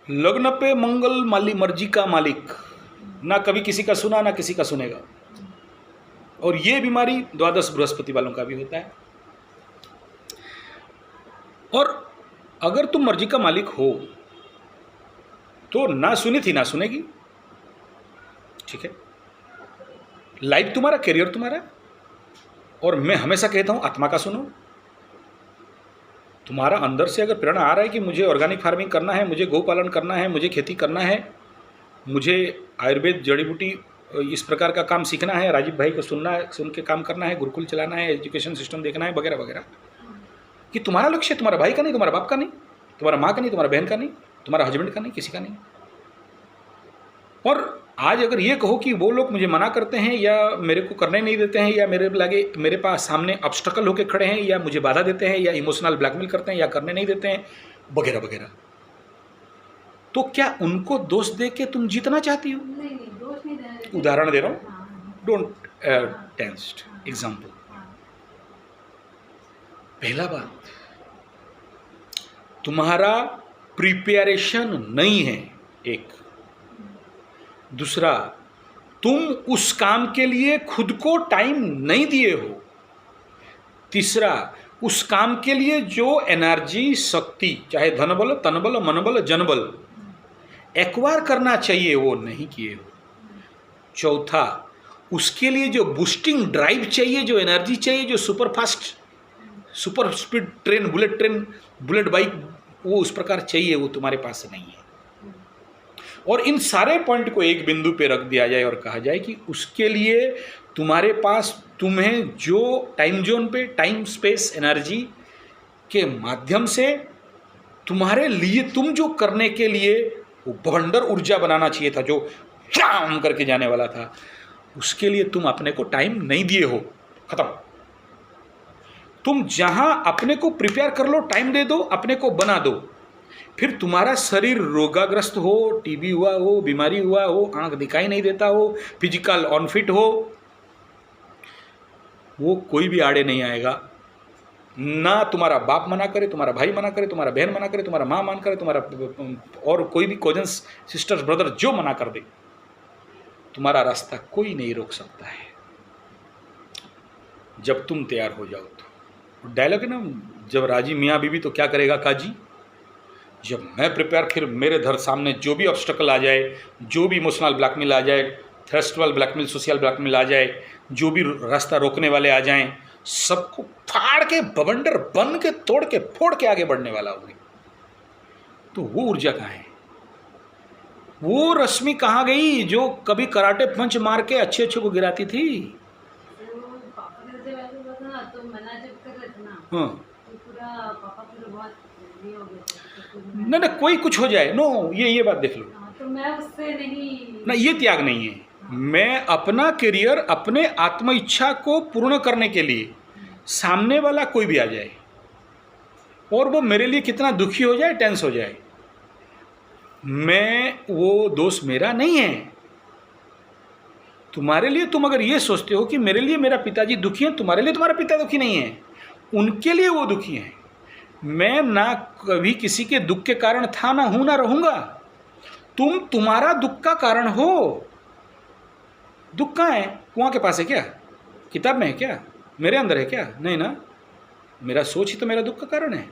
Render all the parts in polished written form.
लग्न पे मंगल माली मर्जी का मालिक, ना कभी किसी का सुना ना किसी का सुनेगा। और ये बीमारी द्वादश बृहस्पति वालों का भी होता है। और अगर तुम मर्जी का मालिक हो तो ना सुनी थी ना सुनेगी, ठीक है। लाइफ तुम्हारा, करियर तुम्हारा। और मैं हमेशा कहता हूं आत्मा का सुनो। तुम्हारा अंदर से अगर प्रेरणा आ रहा है कि मुझे ऑर्गेनिक फार्मिंग करना है, मुझे गौ पालन करना है, मुझे खेती करना है, मुझे आयुर्वेद जड़ी बूटी इस प्रकार का काम सीखना है, राजीव भाई को सुनना है, सुन के काम करना है, गुरुकुल चलाना है, एजुकेशन सिस्टम देखना है, वगैरह वगैरह, कि तुम्हारा लक्ष्य तुम्हारा भाई का नहीं, तुम्हारा बाप का नहीं, तुम्हारा माँ का नहीं, तुम्हारा बहन का नहीं, तुम्हारा हस्बैंड का नहीं, किसी का नहीं। और आज अगर ये कहो कि वो लोग मुझे मना करते हैं या मेरे को करने नहीं देते हैं या मेरे पास सामने ऑब्स्टकल होकर खड़े हैं या मुझे बाधा देते हैं या इमोशनल ब्लैकमेल करते हैं या करने नहीं देते हैं वगैरह वगैरह, तो क्या उनको दोष दे के तुम जीतना चाहती हो? नहीं, दोष नहीं देना। उदाहरण दे रहा हूँ, डोंट टेंस्ट एग्जाम्पल। पहला बात, तुम्हारा प्रिपेरेशन नहीं है, एक। दूसरा, तुम उस काम के लिए खुद को टाइम नहीं दिए हो। तीसरा, उस काम के लिए जो एनर्जी, शक्ति, चाहे धन बल, तन बल, मन बल, जन बल एक्वायर करना चाहिए वो नहीं किए हो। चौथा, उसके लिए जो बूस्टिंग ड्राइव चाहिए, जो एनर्जी चाहिए, जो super fast, super speed train, bullet bike, वो उस प्रकार चाहिए, वो तुम्हारे पास नहीं है। और इन सारे पॉइंट को एक बिंदु पे रख दिया जाए और कहा जाए कि उसके लिए तुम्हारे पास, तुम्हें जो टाइम जोन पे, टाइम स्पेस एनर्जी के माध्यम से तुम्हारे लिए, तुम जो करने के लिए वो बवंडर ऊर्जा बनाना चाहिए था, जो जाम करके जाने वाला था, उसके लिए तुम अपने को टाइम नहीं दिए हो। खत्म। तुम जहां अपने को प्रिपेयर कर लो, टाइम दे दो, अपने को बना दो, फिर तुम्हारा शरीर रोगाग्रस्त हो, टीबी हुआ हो, बीमारी हुआ हो, आंख दिखाई नहीं देता हो, फिजिकल अनफिट हो, वो कोई भी आड़े नहीं आएगा। ना तुम्हारा बाप मना करे, तुम्हारा भाई मना करे, तुम्हारा बहन मना करे, तुम्हारा माँ मना करे, तुम्हारा और कोई भी कजन्स, सिस्टर्स, ब्रदर जो मना कर दे, तुम्हारा रास्ता कोई नहीं रोक सकता है, जब तुम तैयार हो जाओ। तो डायलॉग है ना, जब राजी मियाँ बीवी तो क्या करेगा काजी। जब मैं प्रिपेयर, फिर मेरे घर सामने जो भी ऑब्स्टकल आ जाए, जो भी इमोशनल ब्लैकमेल आ जाए, थ्रेस्टल ब्लैकमेल, सोशल ब्लैकमेल आ जाए, जो भी रास्ता रोकने वाले आ जाएं, सबको फाड़ के, बवंडर बन के, तोड़ के, फोड़ के आगे बढ़ने वाला होगी। तो वो ऊर्जा कहाँ है? वो रश्मि कहाँ गई जो कभी कराटे पंच मार के अच्छे अच्छे को गिराती थी? हाँ, ना कोई कुछ हो जाए, नो, ये बात देख लो। तो मैं उससे नहीं, ना, ये त्याग नहीं है। मैं अपना करियर, अपने आत्म इच्छा को पूर्ण करने के लिए, सामने वाला कोई भी आ जाए और वो मेरे लिए कितना दुखी हो जाए, टेंस हो जाए, मैं, वो दोष मेरा नहीं है। तुम्हारे लिए, तुम अगर ये सोचते हो कि मेरे लिए मेरा पिताजी दुखी है, तुम्हारे लिए तुम्हारा पिता दुखी नहीं है, उनके लिए वो दुखी है। मैं ना कभी किसी के दुख के कारण था, ना हूं, ना रहूंगा। तुम तुम्हारा दुख का कारण हो। दुख कहाँ है? कुआं के पास है क्या? किताब में है क्या? मेरे अंदर है क्या? नहीं ना, मेरा सोच ही तो मेरा दुख का कारण है।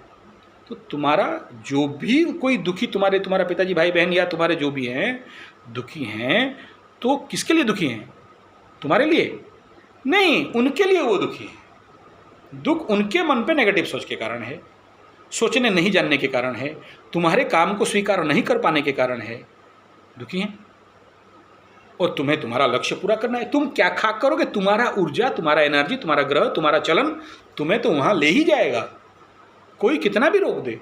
तो तुम्हारा जो भी कोई दुखी, तुम्हारा पिताजी, भाई बहन या तुम्हारे जो भी हैं दुखी हैं, तो किसके लिए दुखी हैं? तुम्हारे लिए नहीं, उनके लिए वो दुखी है। दुख उनके मन पे नेगेटिव सोच के कारण है, सोचने नहीं जानने के कारण है, तुम्हारे काम को स्वीकार नहीं कर पाने के कारण है, दुखी हैं। और तुम्हें तुम्हारा लक्ष्य पूरा करना है। तुम क्या खाक करोगे? तुम्हारा ऊर्जा, तुम्हारा एनर्जी, तुम्हारा ग्रह, तुम्हारा चलन तुम्हें तो वहां ले ही जाएगा, कोई कितना भी रोक दे।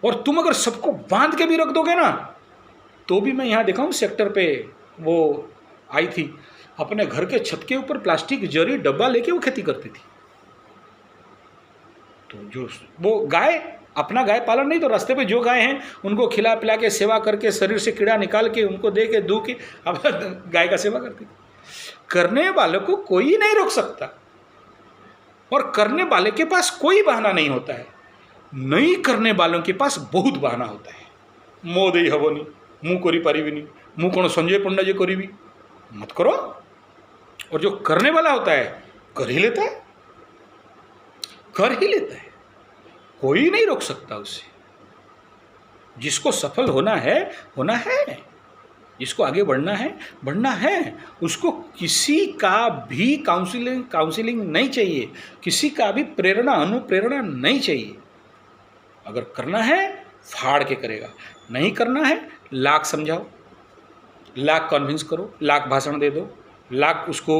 और तुम अगर सबको बांध के भी रख दोगे ना, तो भी मैं यहाँ दिखाऊं, सेक्टर पे वो आई थी, अपने घर के छत के ऊपर प्लास्टिक जरी डब्बा लेके वो खेती करती थी। तो जो वो गाय, अपना गाय पालन नहीं, तो रास्ते पे जो गाय हैं उनको खिला पिला के, सेवा करके, शरीर से कीड़ा निकाल के, उनको दे के, दूध के, अब गाय का सेवा करती। करने वालों को कोई नहीं रोक सकता, और करने वाले के पास कोई बहाना नहीं होता है। नहीं करने वालों के पास बहुत बहाना होता है। ମୋ ଦେଇ ହେବନି, ମୁଁ କରିପାରିବିନି, ମୁଁ କ'ଣ संजय पंडा जी करीबी। मत करो। और जो करने वाला होता है कर ही लेता है, कर ही लेता है, कोई नहीं रोक सकता उसे। जिसको सफल होना है जिसको आगे बढ़ना है, उसको किसी का भी काउंसलिंग नहीं चाहिए, किसी का भी प्रेरणा अनुप्रेरणा नहीं चाहिए। अगर करना है फाड़ के करेगा, नहीं करना है लाख समझाओ, लाख कन्विंस करो, लाख भाषण दे दो, लाख उसको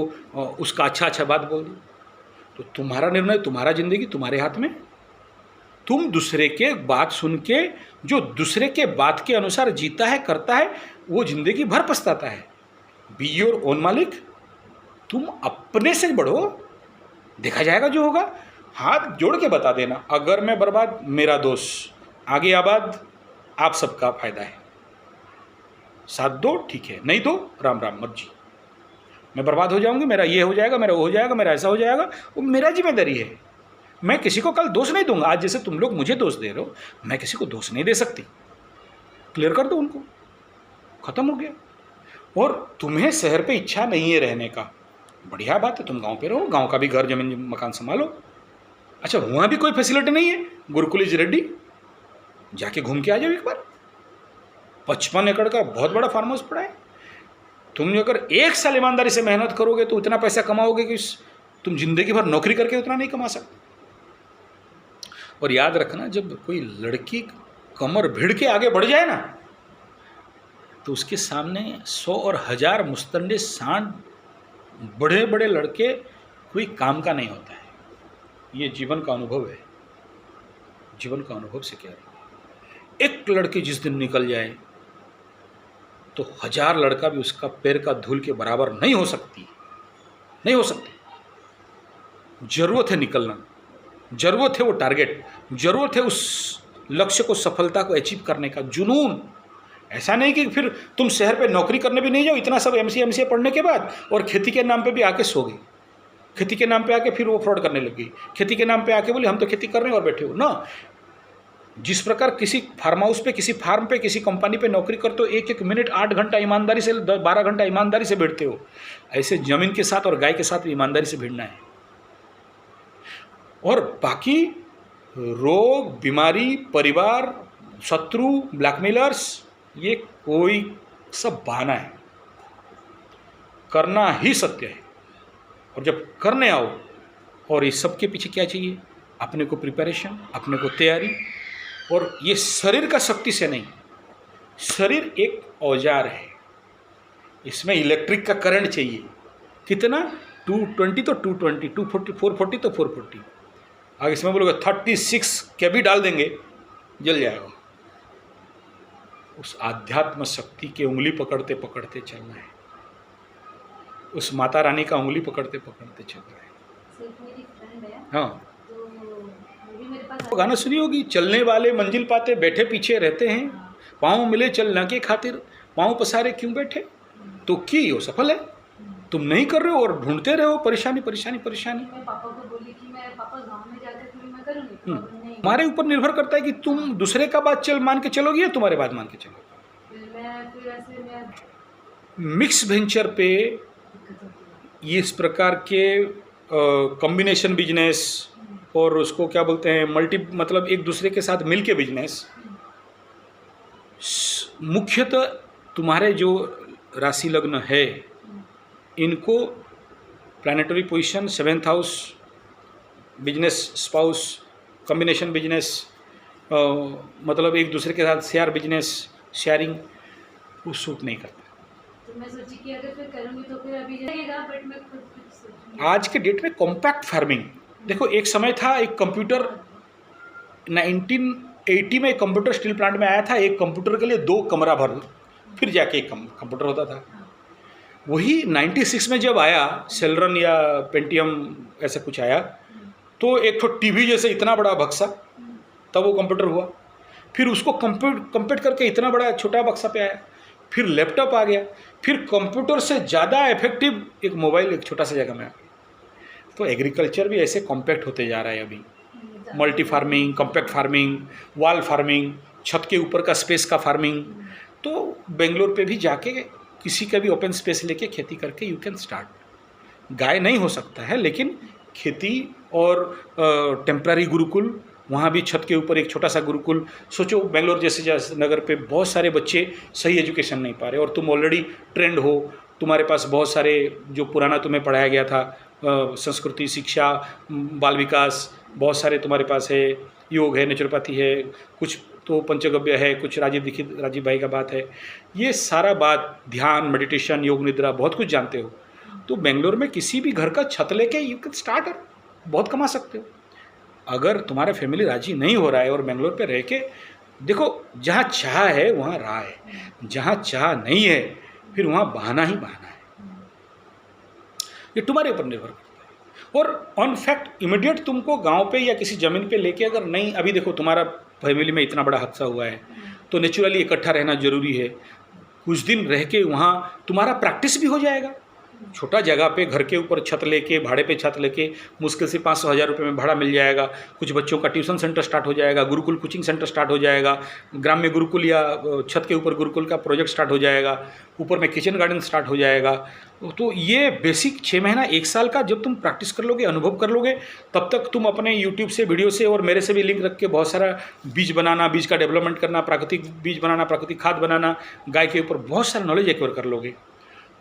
उसका अच्छा बात बोल दो। तो तुम्हारा निर्णय, तुम्हारा जिंदगी तुम्हारे हाथ में। तुम दूसरे के बात सुन के, जो दूसरे के बात के अनुसार जीता है करता है, वो जिंदगी भर पछताता है। बी योर ओन मालिक। तुम अपने से बढ़ो, देखा जाएगा जो होगा। हाथ जोड़ के बता देना, अगर मैं बर्बाद मेरा दोष, आगे आबाद आप सबका फायदा है। साथ दो ठीक है, नहीं दो राम राम मत जी। मैं बर्बाद हो जाऊंगी, मेरा ये हो जाएगा, मेरा वो हो जाएगा, मेरा ऐसा हो जाएगा, वो मेरा जिम्मेदारी है। मैं किसी को कल दोष नहीं दूंगा। आज जैसे तुम लोग मुझे दोष दे रहे हो, मैं किसी को दोष नहीं दे सकती। क्लियर कर दो उनको, खत्म हो गया। और तुम्हें शहर पे इच्छा नहीं है रहने का, बढ़िया बात है, तुम गांव पे रहो, गांव का भी घर जमीन मकान संभालो। अच्छा, वहाँ भी कोई फैसिलिटी नहीं है, गुरुकुल इज रेडी, जाके घूम के आ जाओ एक बार। 55 एकड़ का बहुत बड़ा फार्म हाउस पड़ा है। तुम अगर 1 साल ईमानदारी से मेहनत करोगे तो इतना पैसा कमाओगे कि तुम जिंदगी भर नौकरी करके उतना नहीं कमा सकते। और याद रखना, जब कोई लड़की कमर भिड़ के आगे बढ़ जाए ना, तो उसके सामने 100 और 1000 मुस्तंडे सांड बड़े बड़े लड़के कोई काम का नहीं होता है। ये जीवन का अनुभव है, जीवन का अनुभव से कह रहा हूँ। एक लड़की जिस दिन निकल जाए तो 1000 लड़का भी उसका पैर का धूल के बराबर नहीं हो सकती, नहीं हो सकती। जरूरत है निकलना, जरूरत है वो टारगेट, जरूरत है उस लक्ष्य को, सफलता को अचीव करने का जुनून। ऐसा नहीं कि फिर तुम शहर पे नौकरी करने भी नहीं जाओ, इतना सब एमसीए पढ़ने के बाद, और खेती के नाम पे भी आके सो गई। खेती के नाम पे आके फिर वो फ्रॉड करने लग गई। खेती के नाम पे आके बोले हम तो खेती कर रहे हैं और बैठे हो ना। जिस प्रकार किसी फार्म हाउस पे, किसी फार्म पे, किसी कंपनी पे नौकरी करते हो, 1-1 मिनट 8 घंटा ईमानदारी से, 12 घंटा ईमानदारी से बैठते हो, ऐसे जमीन के साथ और गाय के साथ ईमानदारी से भिड़ना है। और बाकी रोग, बीमारी, परिवार, शत्रु, ब्लैकमेलर्स, ये कोई सब बहाना है। करना ही सत्य है। और जब करने आओ, और इस सब के पीछे क्या चाहिए? अपने को प्रिपरेशन, अपने को तैयारी। और ये शरीर का शक्ति से नहीं, शरीर एक औजार है, इसमें इलेक्ट्रिक का करंट चाहिए। कितना? 220 तो 220, 240, 440 तो 440। आगे इसमें बोलोगे 36 केवी डाल देंगे, जल जाएगा। उस आध्यात्म शक्ति के उंगली पकड़ते पकड़ते चलना है, उस माता रानी का उंगली पकड़ते पकड़ते चलना है। सिर्फ मेरी फ्रेंड है, हाँ, तो वो भी मेरे पास गाना सुनी होगी, चलने वाले मंजिल पाते बैठे पीछे रहते हैं, पाँव मिले चलना के खातिर, पाँव पसारे क्यों बैठे। तो की हो सफल है, तुम नहीं कर रहे हो और ढूंढते रहे हो परेशानी परेशानी परेशानी। मैं पापा को बोली कि मैं पापा गांव में जाकर फिर मैं करूँगी, पापा नहीं। हमारे ऊपर निर्भर करता है कि तुम दूसरे का बात मान के चलोगी या तुम्हारे बात मान के चलोगे। फिर ऐसे मैं मिक्स वेंचर पे दिक्कत होती है। ये इस प्रकार के कॉम्बिनेशन बिजनेस, और उसको क्या बोलते हैं, मल्टी, मतलब एक दूसरे के साथ मिल के बिजनेस, मुख्यतः तुम्हारे जो राशि लग्न है, इनको planetary position 7th house, business spouse, combination business, मतलब एक दूसरे के साथ शेयर बिजनेस, शेयरिंग, वो सूट नहीं करता। तो मैं सोची कि अगर फिर करूँगी तो फिर अभी लगेगा, बट मैं खुद कुछ सोचूंगी। आज के डेट में कॉम्पैक्ट फार्मिंग, देखो एक समय था, एक कंप्यूटर 1980 में एक कंप्यूटर स्टील प्लांट में आया था, एक कंप्यूटर के लिए 2 कमरा भर फिर जाके एक कंप्यूटर होता था। वही 96 में जब आया सेलरन या पेंटियम ऐसा कुछ आया, तो एक तो टीवी जैसे इतना बड़ा बक्सा, तब वो कंप्यूटर हुआ। फिर उसको कंपेट करके इतना बड़ा छोटा बक्सा पे आया, फिर लैपटॉप आ गया, फिर कंप्यूटर से ज़्यादा इफेक्टिव एक मोबाइल एक छोटा सा जगह में आ गया। तो एग्रीकल्चर भी ऐसे कॉम्पैक्ट होते जा रहा है अभी। Multi farming, compact farming, wall farming, छत के ऊपर का स्पेस का फार्मिंग, तो बेंगलोर पे भी जाके किसी का भी ओपन स्पेस लेके खेती करके यू कैन स्टार्ट। गाय नहीं हो सकता है, लेकिन खेती और टेम्पररी गुरुकुल, वहाँ भी छत के ऊपर एक छोटा सा गुरुकुल। सोचो बेंगलोर जैसे नगर पे बहुत सारे बच्चे सही एजुकेशन नहीं पा रहे, और तुम ऑलरेडी ट्रेंड हो, तुम्हारे पास बहुत सारे जो पुराना तुम्हें पढ़ाया गया था, संस्कृति, शिक्षा, बाल विकास, बहुत सारे तुम्हारे पास है, योग है, नेचुरोपैथी है, कुछ तो पंचगव्य है, कुछ राजीव भाई का बात है, ये सारा बात, ध्यान, मेडिटेशन, योग निद्रा, बहुत कुछ जानते हो। तो बेंगलोर में किसी भी घर का छत लेके यू कैन स्टार्ट, बहुत कमा सकते हो। अगर तुम्हारा फैमिली राजी नहीं हो रहा है और बेंगलोर पे रह के देखो, जहाँ चाह है वहाँ राह है, जहाँ चाह नहीं है फिर वहाँ बहाना ही बहाना है। ये तुम्हारे ऊपर निर्भर करता है। और ऑन फैक्ट इमीडिएट तुमको गांव पे या किसी ज़मीन पे लेके अगर नहीं, अभी देखो तुम्हारा फैमिली में इतना बड़ा हादसा हुआ है तो नेचुरली इकट्ठा रहना ज़रूरी है। कुछ दिन रह के वहाँ तुम्हारा प्रैक्टिस भी हो जाएगा। छोटा जगह पे घर के ऊपर छत लेके, भाड़े पे छत लेके मुश्किल से 500-1000 रुपये में भाड़ा मिल जाएगा। कुछ बच्चों का ट्यूशन सेंटर स्टार्ट हो जाएगा, गुरुकुल कोचिंग सेंटर स्टार्ट हो जाएगा, ग्राम्य गुरुकुल या छत के ऊपर गुरुकुल का प्रोजेक्ट स्टार्ट हो जाएगा, ऊपर में किचन गार्डन स्टार्ट हो जाएगा। तो ये बेसिक 6 महीना 1 साल का जब तुम प्रैक्टिस कर लोगे, अनुभव कर लोगे, तब तक तुम अपने यूट्यूब से, वीडियो से और मेरे से भी लिंक रख के बहुत सारा बीज बनाना, बीज का डेवलपमेंट करना, प्राकृतिक बीज बनाना, प्राकृतिक खाद बनाना, गाय के ऊपर बहुत सारा नॉलेज एक्वायर कर लोगे।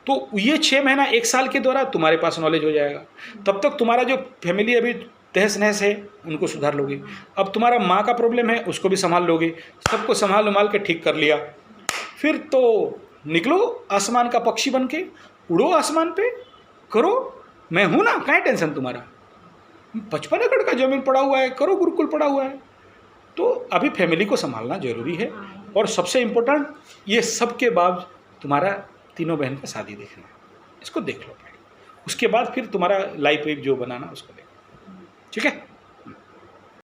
तो ये 6 महीना 1 साल के दौरान तुम्हारे पास नॉलेज हो जाएगा। तब तक तुम्हारा जो फैमिली अभी तहस नहस है उनको सुधार लोगे। अब तुम्हारा माँ का प्रॉब्लम है उसको भी संभाल लोगे, सबको संभाल उमाल के ठीक कर लिया, फिर तो निकलो आसमान का पक्षी बन के, उड़ो आसमान पे, करो, मैं हूँ ना, क्या टेंशन तुम्हारा। 55 एकड़ का जमीन पड़ा हुआ है, करो, गुरुकुल पड़ा हुआ है। तो अभी फैमिली को संभालना जरूरी है। और सबसे इम्पोर्टेंट, ये सब के बाद तुम्हारा तीनों बहन का शादी देखना है, इसको देख लो पहले, उसके बाद फिर तुम्हारा लाइफ जो बनाना उसको देखो, ठीक है।